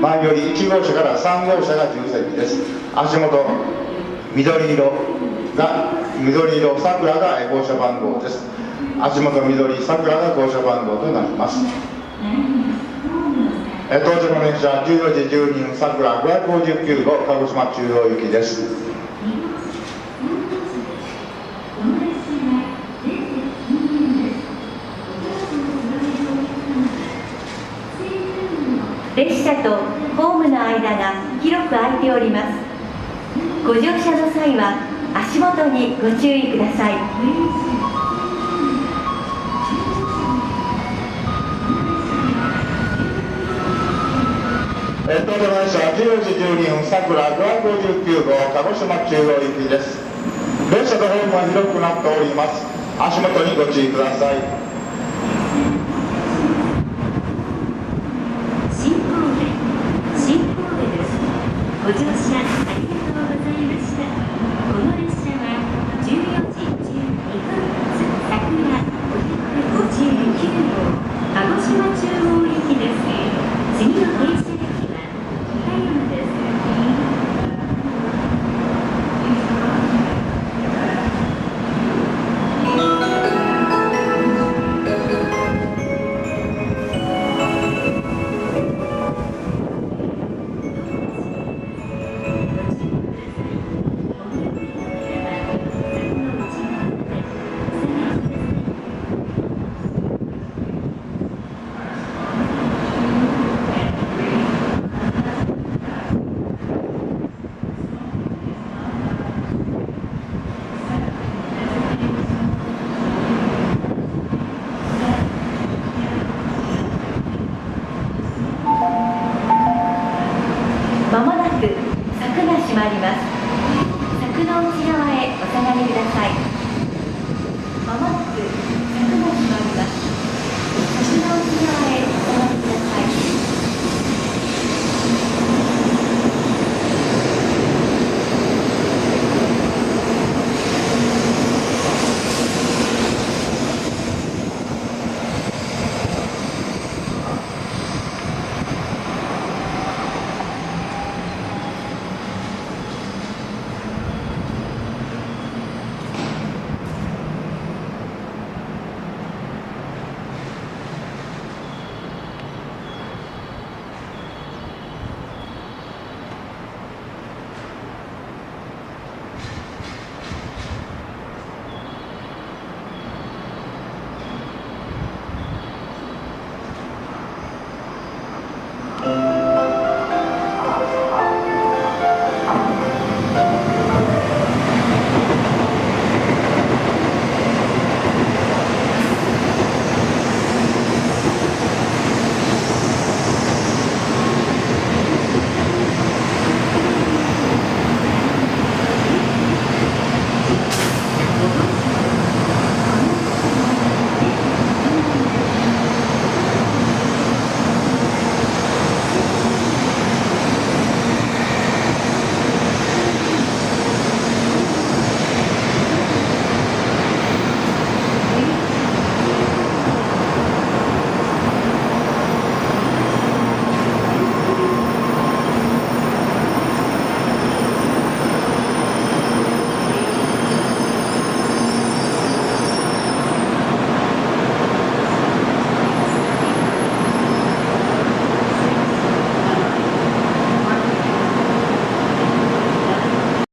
前より1号車から3号車が重席です。足元緑色桜が号車番号です。足元緑桜が号車番号となります。到着の電車14時12分桜559号鹿児島中央行きです。列車とホームの間が広く空いております。ご乗車の際は足元にご注意ください。到着の電車14時12分桜559号鹿児島中央行きです。列車とホームは広くなっております。足元にご注意ください。ご乗車ありがとうございました。この列車は14時12分発桜559号鹿児島中央行きです。次の停車駅は岡山です。まもなく柵が閉まります。